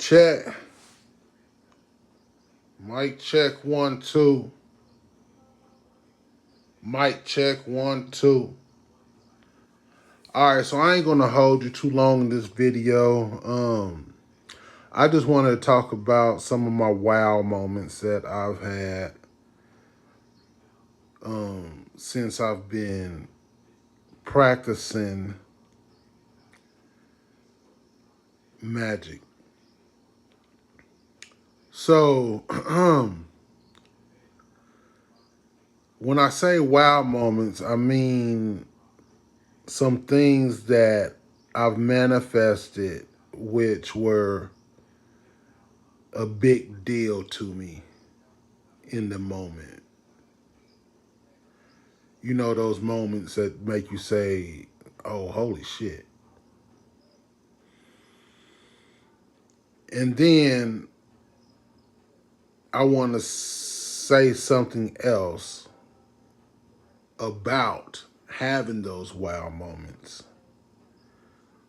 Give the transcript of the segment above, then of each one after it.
Check. Mic check 1 2. Mic check 1 2. All right, so I ain't gonna hold you too long in this video. I just wanted to talk about some of my wow moments that I've had since I've been practicing magic. So, when I say wow moments, I mean some things that I've manifested which were a big deal to me in the moment. You know, those moments that make you say, oh, holy shit. And then I want to say something else about having those wow moments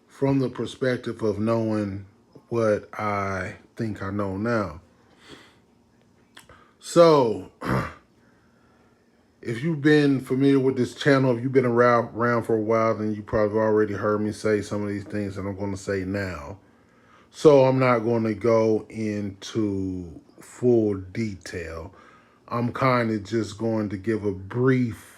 from the perspective of knowing what I think I know now. So, if you've been familiar with this channel, if you've been around for a while, then you probably already heard me say some of these things that I'm going to say now. So I'm not going to go into full detail. I'm kind of just going to give a brief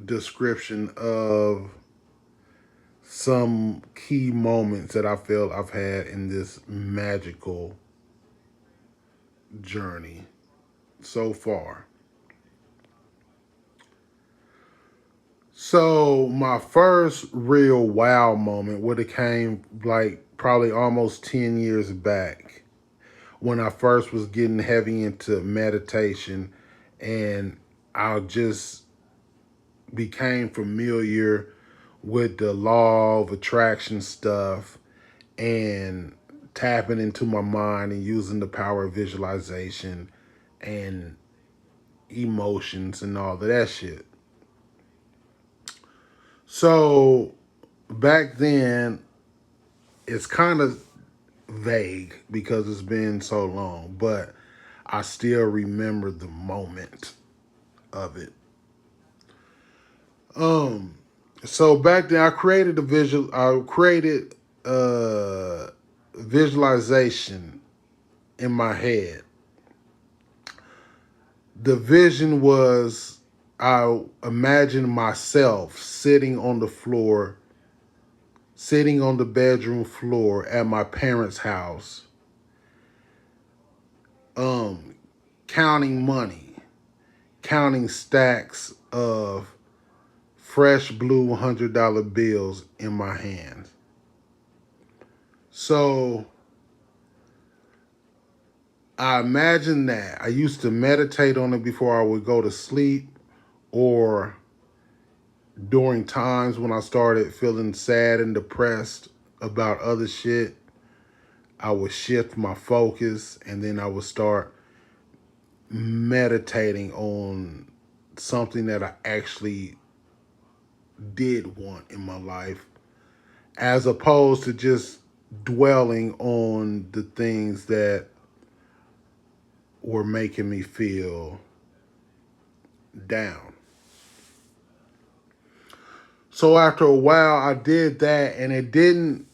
description of some key moments that I feel I've had in this magical journey so far. So my first real wow moment would have came like probably almost 10 years back when I first was getting heavy into meditation, and I just became familiar with the law of attraction stuff and tapping into my mind and using the power of visualization and emotions and all of that shit. So back then, it's kind of vague because it's been so long, but I still remember the moment of it. So back then, I created a visualization in my head. The vision was, I imagined myself sitting on the floor, sitting on the bedroom floor at my parents' house, counting money, counting stacks of fresh blue $100 bills in my hands. So I imagine that. I used to meditate on it before I would go to sleep, or during times when I started feeling sad and depressed about other shit. I would shift my focus and then I would start meditating on something that I actually did want in my life, as opposed to just dwelling on the things that were making me feel down. So after a while I did that, and I didn't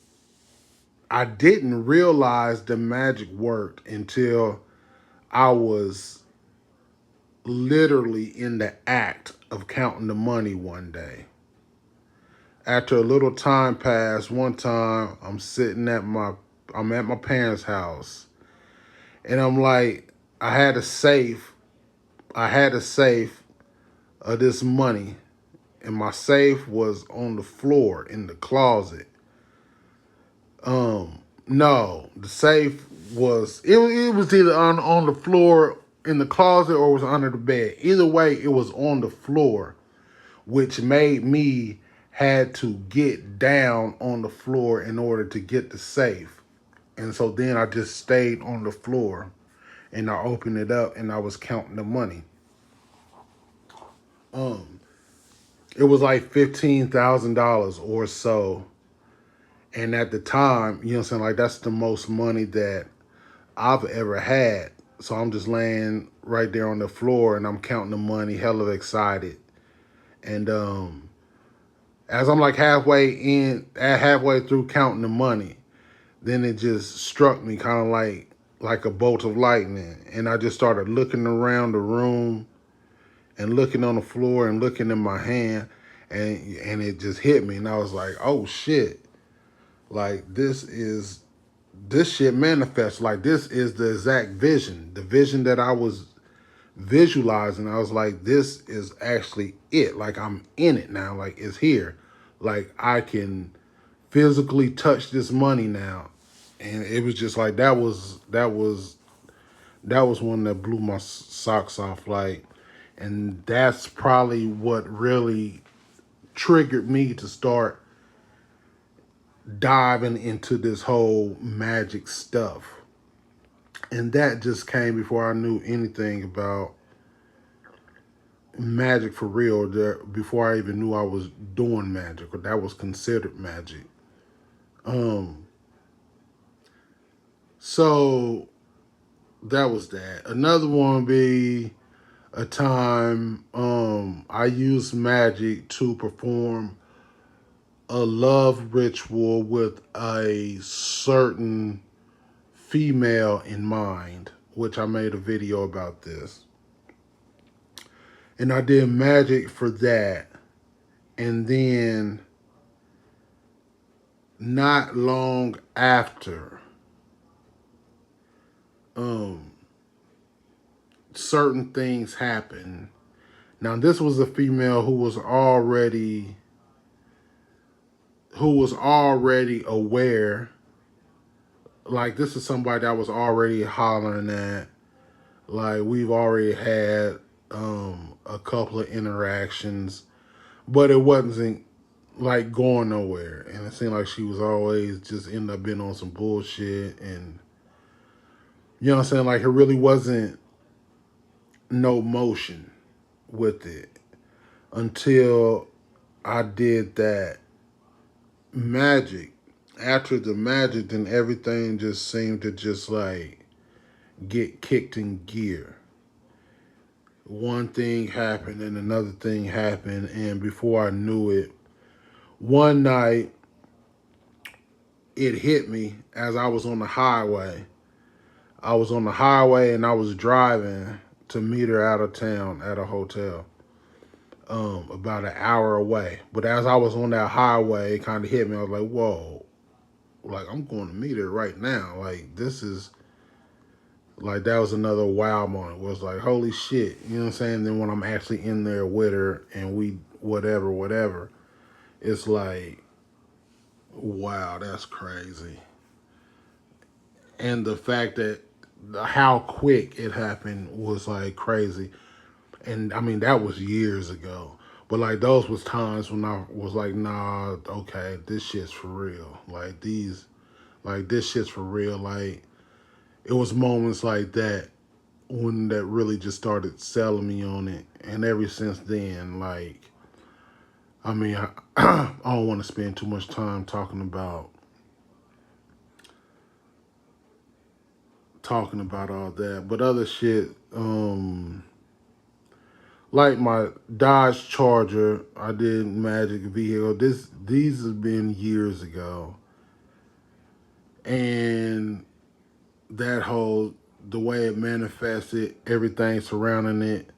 realize the magic worked until I was literally in the act of counting the money one day. After a little time passed, one time I'm at my parents' house, and I'm like, I had a safe of this money, and my safe was on the floor in the closet. No, the safe was, it was either on the floor in the closet or it was under the bed. Either way, it was on the floor, which made me had to get down on the floor in order to get the safe. And so then I just stayed on the floor and I opened it up and I was counting the money. It was like $15,000 or so And at the time, you know what I'm saying, like that's the most money that I've ever had. So I'm just laying right there on the floor and I'm counting the money, hella excited. And as I'm like halfway through counting the money, then it just struck me kind of like a bolt of lightning. And I just started looking around the room and looking on the floor and looking in my hand, and it just hit me. And I was like, oh shit. Like this shit manifests. Like this is the exact vision. The vision that I was visualizing. I was like, this is actually it. Like I'm in it now. Like it's here. Like I can physically touch this money now. And it was just like that was one that blew my socks off. Like, and that's probably what really triggered me to start diving into this whole magic stuff. And that just came before I knew anything about magic for real, before I even knew I was doing magic or that was considered magic. Um, so that was that. Another one would be a time I used magic to perform a love ritual with a certain female in mind, which I made a video about this. And I did magic for that. And then not long after, um, certain things happened. Now this was a female who was already aware. Like this is somebody that I was already hollering at. Like we've already had a couple of interactions, but it wasn't like going nowhere. And it seemed like she was always just end up being on some bullshit. And you know what I'm saying? Like it really wasn't no motion with it until I did that magic. After the magic, then everything just seemed to just like get kicked in gear. One thing happened and another thing happened, and before I knew it, one night it hit me as I was on the highway. I was on the highway and I was driving to meet her out of town at a hotel, about an hour away. But as I was on that highway, it kind of hit me. I was like, whoa, like I'm going to meet her right now. Like this is like that was another wow moment. It was like, holy shit, you know what I'm saying? Then when I'm actually in there with her and we whatever, it's like, wow, that's crazy. And the fact that how quick it happened was like crazy. And I mean that was years ago. But like those was times when I was like, nah, okay, this shit's for real. Like this shit's for real. Like it was moments like that when that really just started selling me on it. And ever since then, like, I mean, I don't want to spend too much time talking about all that, but other shit, like my Dodge Charger, I did magic vehicle. These have been years ago, and that whole the way it manifested, everything surrounding it,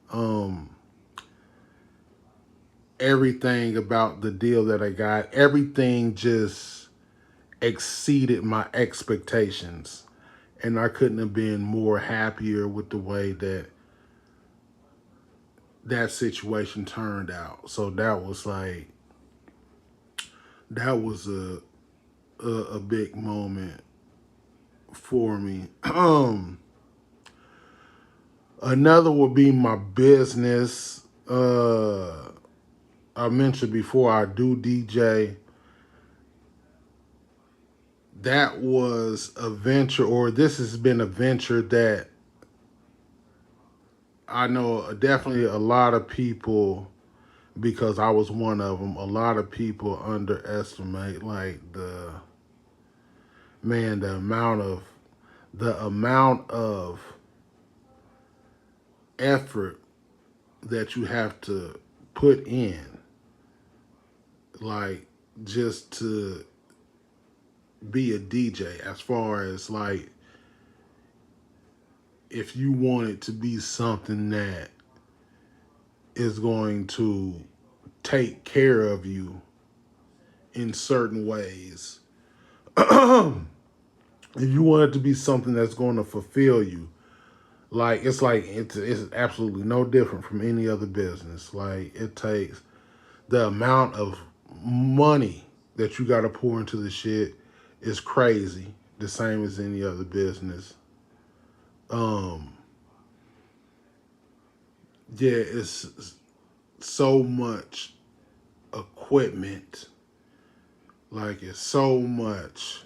everything about the deal that I got, everything just exceeded my expectations. And I couldn't have been more happier with the way that that situation turned out. So that was like that was a big moment for me. Another would be my business. I mentioned before I do DJ. That was a venture, or this has been a venture that I know definitely a lot of people, because I was one of them. A lot of people underestimate like man, the amount of effort that you have to put in, like just to be a DJ, as far as like if you want it to be something that is going to take care of you in certain ways. If you want it to be something that's going to fulfill you, it's absolutely no different from any other business. Like it takes the amount of money that you got to pour into the shit is crazy, the same as any other business. Um, yeah, it's so much equipment, like it's so much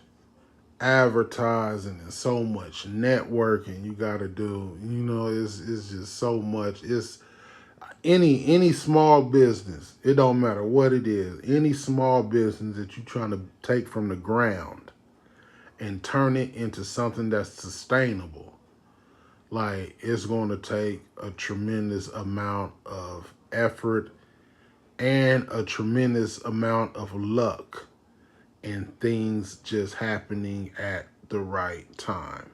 advertising and so much networking you got to do. It's just so much. It's any small business. It don't matter what it is. Any small business that you're trying to take from the ground and turn it into something that's sustainable, like it's going to take a tremendous amount of effort and a tremendous amount of luck and things just happening at the right time.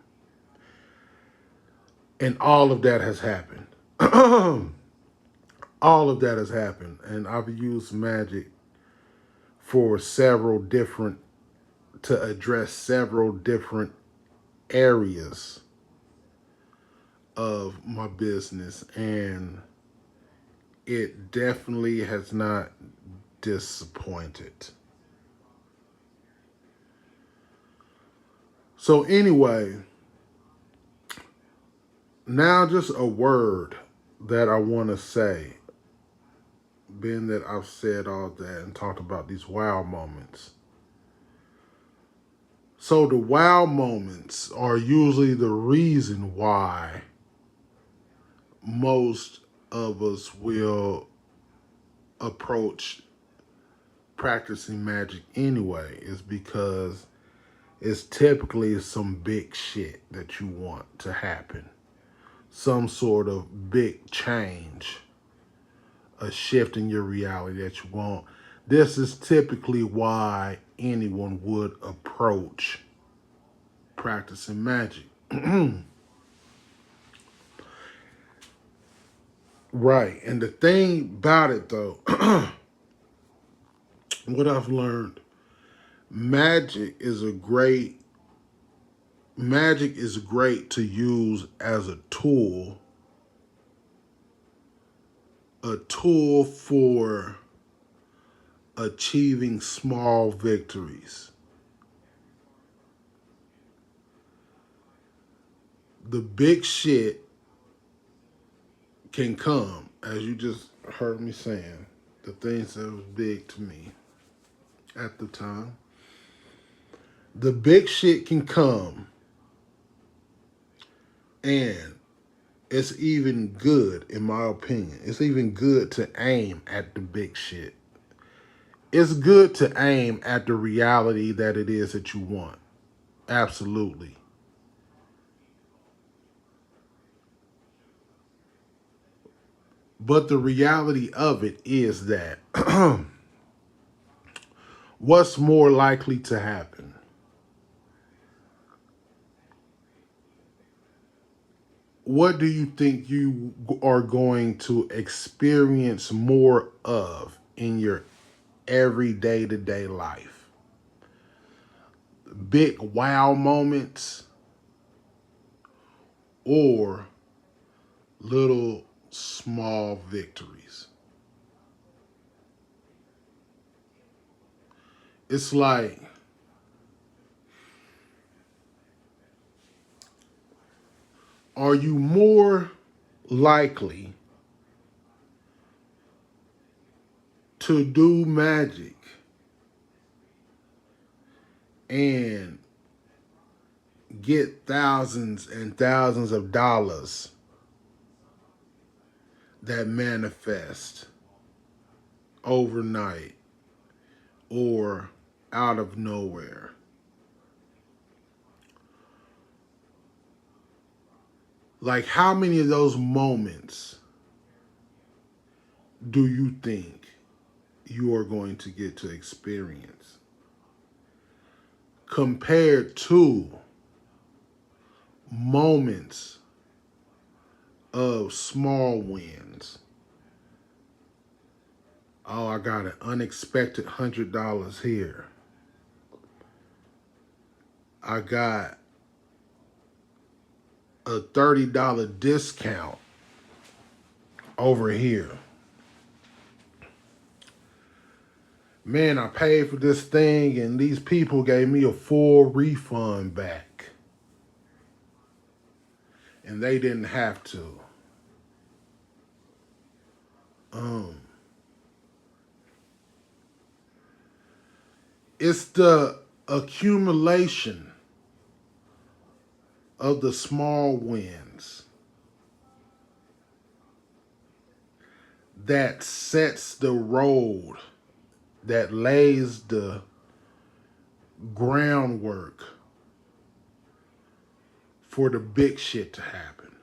And all of that has happened. All of that has happened. And I've used magic for to address several different areas of my business. And it definitely has not disappointed. So, anyway, now just a word that I want to say, being that I've said all that and talked about these wow moments. So, the wow moments are usually the reason why most of us will approach practicing magic anyway, is because it's typically some big shit that you want to happen. Some sort of big change, a shift in your reality that you want. This is typically why anyone would approach practicing magic. Right. And the thing about it though, what I've learned, magic is a great magic is great to use as a tool for achieving small victories. The big shit can come, as you just heard me saying, the things that was big to me at the time. The big shit can come, and it's even good, in my opinion. It's even good to aim at the big shit. It's good to aim at the reality that it is that you want. Absolutely. But the reality of it is that what's more likely to happen? What do you think you are going to experience more of in your everyday to day life? Big wow moments or little small victories? It's like, are you more likely to do magic and get thousands and thousands of dollars that manifest overnight or out of nowhere? Like, how many of those moments do you think you are going to get to experience compared to moments of small wins? Oh, I got an unexpected $100 here. I got a $30 discount over here. Man, I paid for this thing and these people gave me a full refund back. And they didn't have to. It's the accumulation of the small wins that sets the road, that lays the groundwork for the big shit to happen,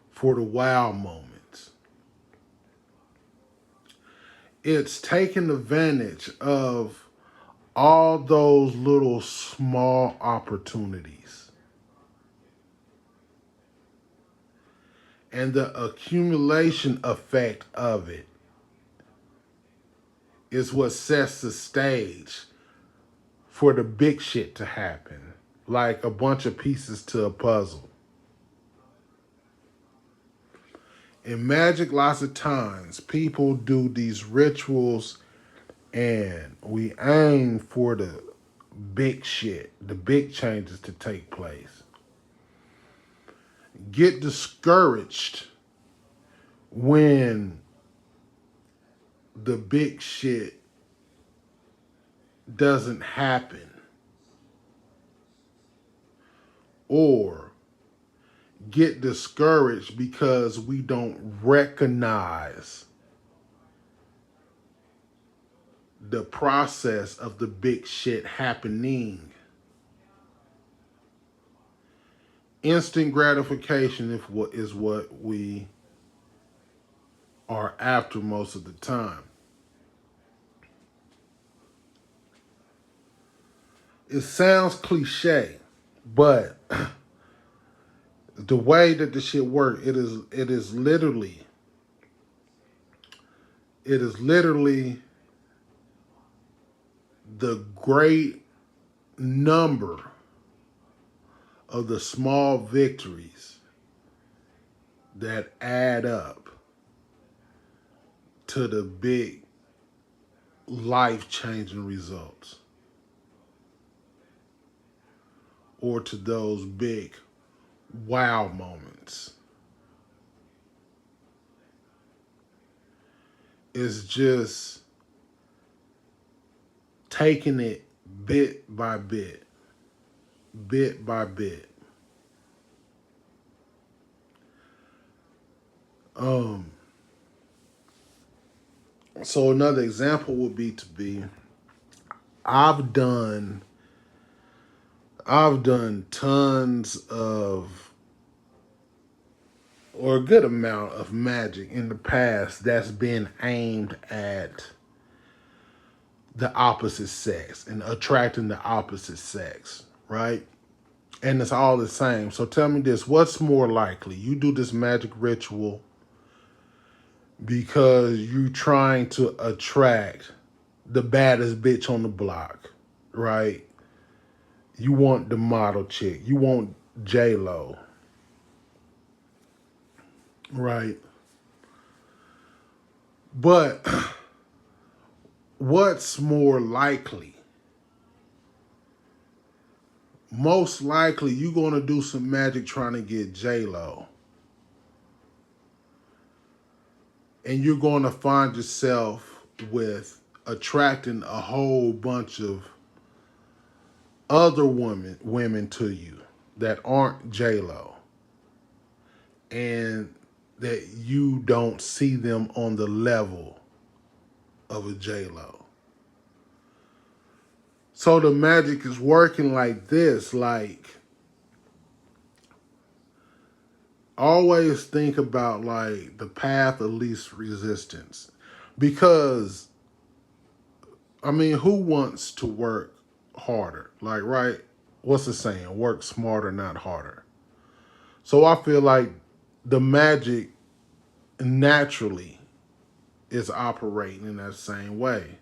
for the wow moments. It's taking advantage of all those little small opportunities and the accumulation effect of it is what sets the stage for the big shit to happen, like a bunch of pieces to a puzzle. In magic, lots of times people do these rituals and we aim for the big shit, the big changes to take place. Get discouraged when the big shit doesn't happen, or get discouraged because we don't recognize the process of the big shit happening. Instant gratification is what we are after most of the time. It sounds cliche, but the way that the shit works, it is literally the great number of the small victories that add up to the big life-changing results, or to those big wow moments. It's just taking it bit by bit, bit by bit. So another example would be I've done tons of, or a good amount of magic in the past that's been aimed at the opposite sex and attracting the opposite sex, right? And it's all the same. So tell me this, what's more likely? You do this magic ritual because you're trying to attract the baddest bitch on the block, right? You want the model chick. You want J-Lo, right? But what's more likely? Most likely you're going to do some magic trying to get J-Lo. And you're going to find yourself with attracting a whole bunch of other women to you that aren't J-Lo. And that you don't see them on the level of a J-Lo. So the magic is working like this, like always think about like the path of least resistance. Because, I mean, who wants to work harder? Like, right? What's the saying? Work smarter, not harder. So I feel like the magic naturally is operating in that same way.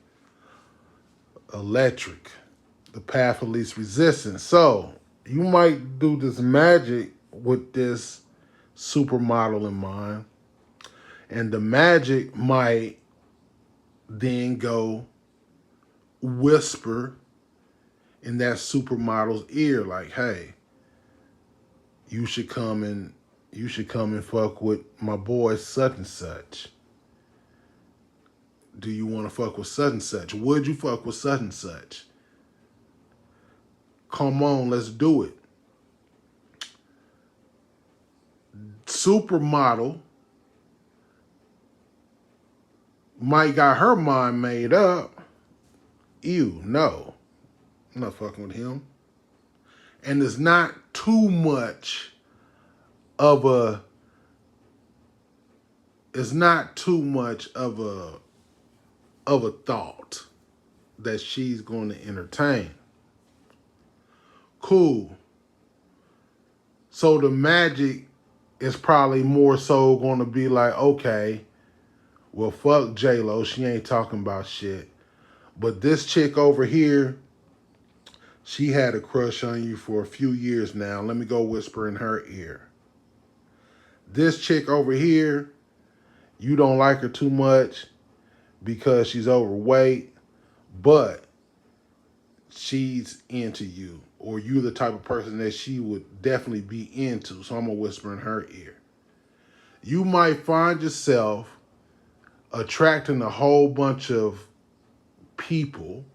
Electric, the path of least resistance. So you might do this magic with this supermodel in mind, and the magic might then go whisper in that supermodel's ear, like, "Hey, you should come and fuck with my boy such and such. Do you want to fuck with such and such? Would you fuck with such and such? Come on, let's do it." Supermodel might got her mind made up. Ew, no, I'm not fucking with him. And it's not too much of a it's not too much of a thought that she's going to entertain. Cool. So the magic is probably more so going to be like, okay, well, fuck J-Lo. She ain't talking about shit. But this chick over here, she had a crush on you for a few years now. Let me go whisper in her ear. This chick over here, you don't like her too much because she's overweight, but she's into you, or you're the type of person that she would definitely be into. So I'm going to whisper in her ear. You might find yourself attracting a whole bunch of people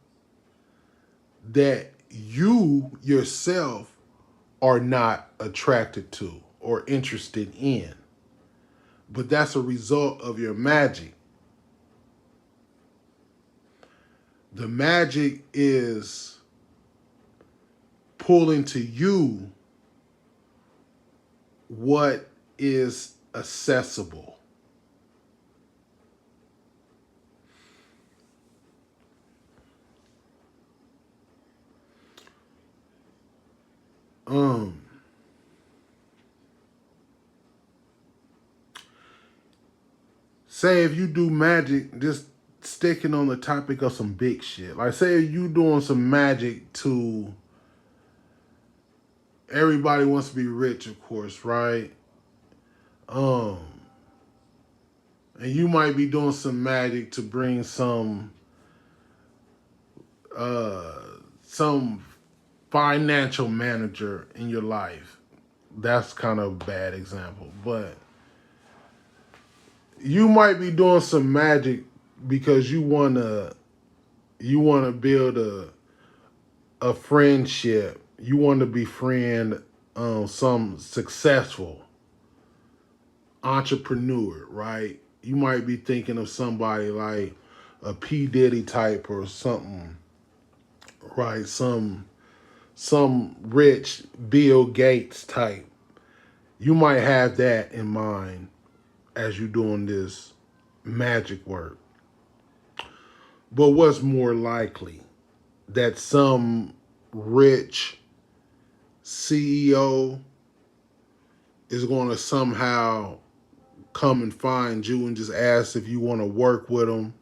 that you yourself are not attracted to or interested in. But that's a result of your magic. The magic is pulling to you what is accessible. Say if you do magic, just sticking on the topic of some big shit. Like say you doing some magic to everybody wants to be rich, of course, right? And you might be doing some magic to bring uh some financial manager in your life. That's kind of a bad example, but you might be doing some magic because you wanna build a friendship. You want to befriend some successful entrepreneur, right? You might be thinking of somebody like a P Diddy type or something, right? Some rich Bill Gates type. You might have that in mind as you're doing this magic work. But what's more likely? That some rich CEO is going to somehow come and find you and just ask if you want to work with them?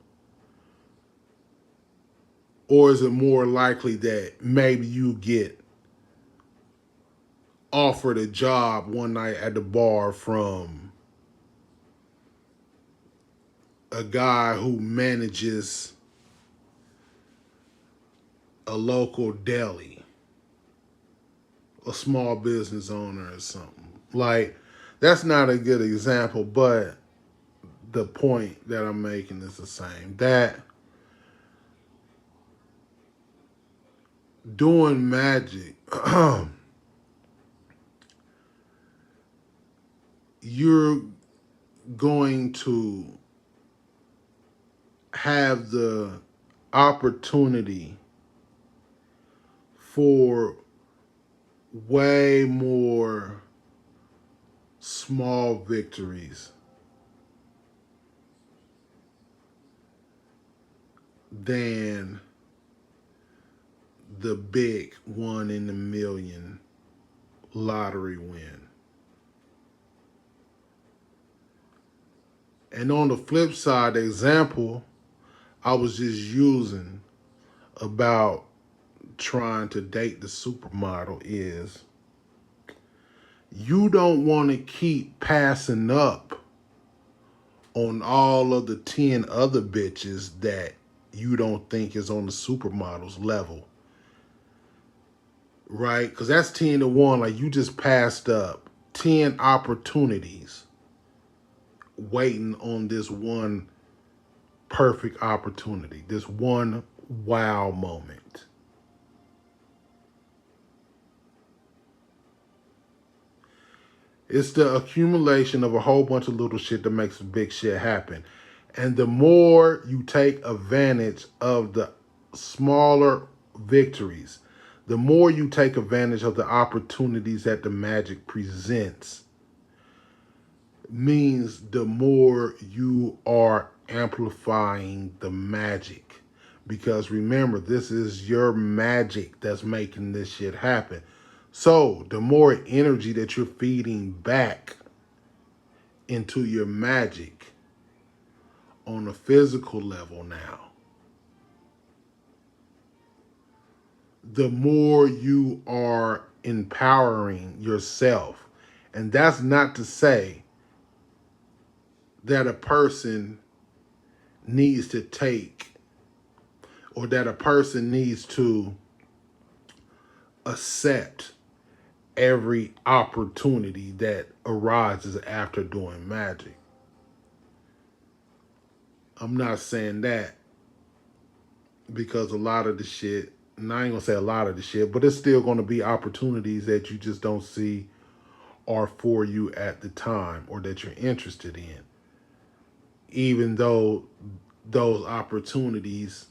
Or is it more likely that maybe you get offered a job one night at the bar from a guy who manages a local deli, a small business owner or something? Like, that's not a good example, but the point that I'm making is the same. That doing magic, you're going to have the opportunity for way more small victories than the big 1 in a million lottery win. And on the flip side, the example I was just using about trying to date the supermodel is you don't want to keep passing up on all of the 10 other bitches that you don't think is on the supermodel's level. Right? Because that's 10 to 1. Like, you just passed up 10 opportunities waiting on this one perfect opportunity, this one wow moment. It's the accumulation of a whole bunch of little shit that makes big shit happen. And the more you take advantage of the smaller victories, the more you take advantage of the opportunities that the magic presents, means the more you are amplifying the magic. Because remember, this is your magic that's making this shit happen. So the more energy that you're feeding back into your magic on a physical level now, the more you are empowering yourself. And that's not to say that a person needs to take, or that a person needs to accept every opportunity that arises after doing magic. I'm not saying that, because a lot of the shit, and I ain't gonna say a lot of the shit, but it's still gonna be opportunities that you just don't see are for you at the time or that you're interested in. Even though those opportunities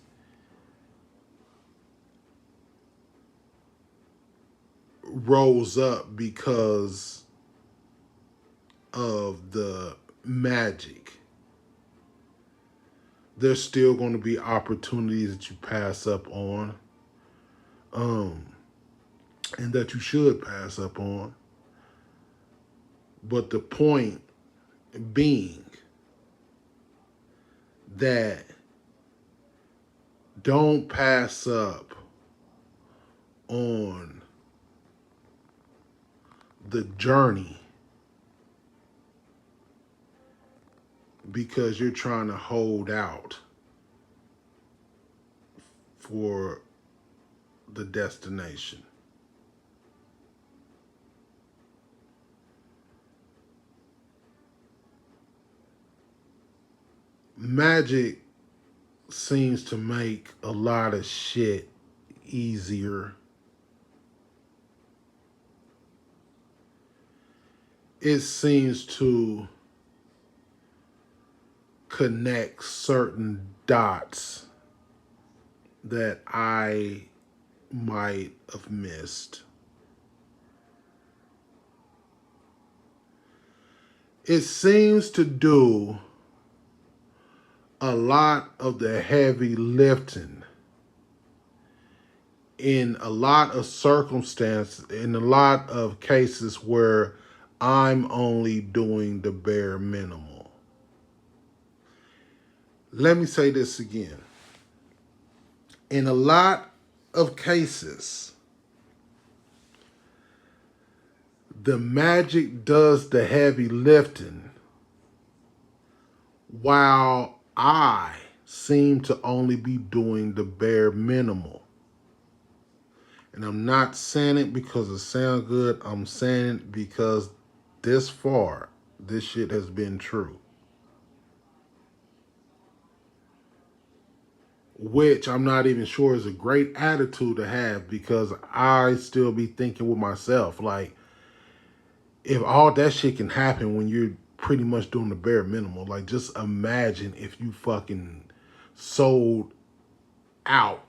rose up because of the magic, there's still going to be opportunities that you pass up on, and that you should pass up on. But the point being that don't pass up on the journey because you're trying to hold out for the destination. Magic seems to make a lot of shit easier. It seems to connect certain dots that I might have missed. It seems to do a lot of the heavy lifting in a lot of circumstances, in a lot of cases where I'm only doing the bare minimal. Let me say this again. In a lot of cases, the magic does the heavy lifting while I seem to only be doing the bare minimal. And I'm not saying it because it sounds good. I'm saying it because this far, this shit has been true. Which I'm not even sure is a great attitude to have, because I still be thinking with myself, like, if all that shit can happen when you're pretty much doing the bare minimum, like, just imagine if you fucking sold out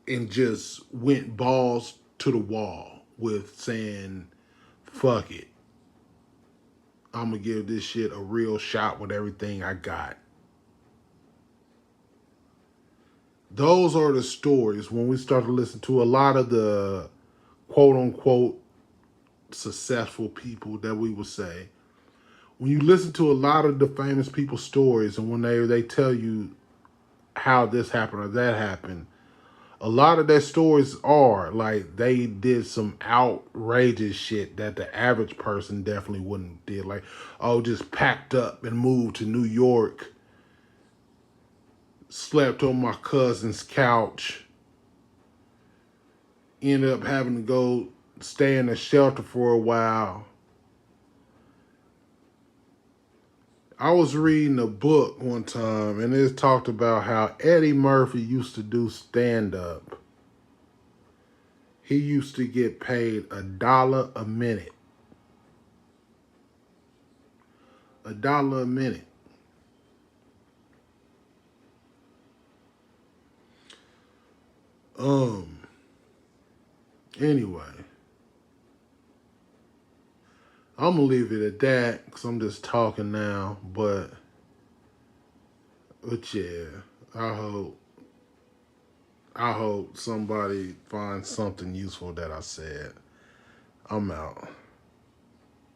and just went balls to the wall with saying, fuck it. I'm gonna give this shit a real shot with everything I got. Those are the stories when we start to listen to a lot of the quote unquote successful people that we would say. When you listen to a lot of the famous people's stories and when they tell you how this happened or that happened, a lot of their stories are like they did some outrageous shit that the average person definitely wouldn't did. Like, oh, just packed up and moved to New York, slept on my cousin's couch, ended up having to go stay in a shelter for a while. I was reading a book one time and it talked about how Eddie Murphy used to do stand up. He used to get paid $1 a minute. $1 a minute. Anyway, I'm gonna leave it at that because I'm just talking now. But yeah, I hope somebody finds something useful that I said. I'm out.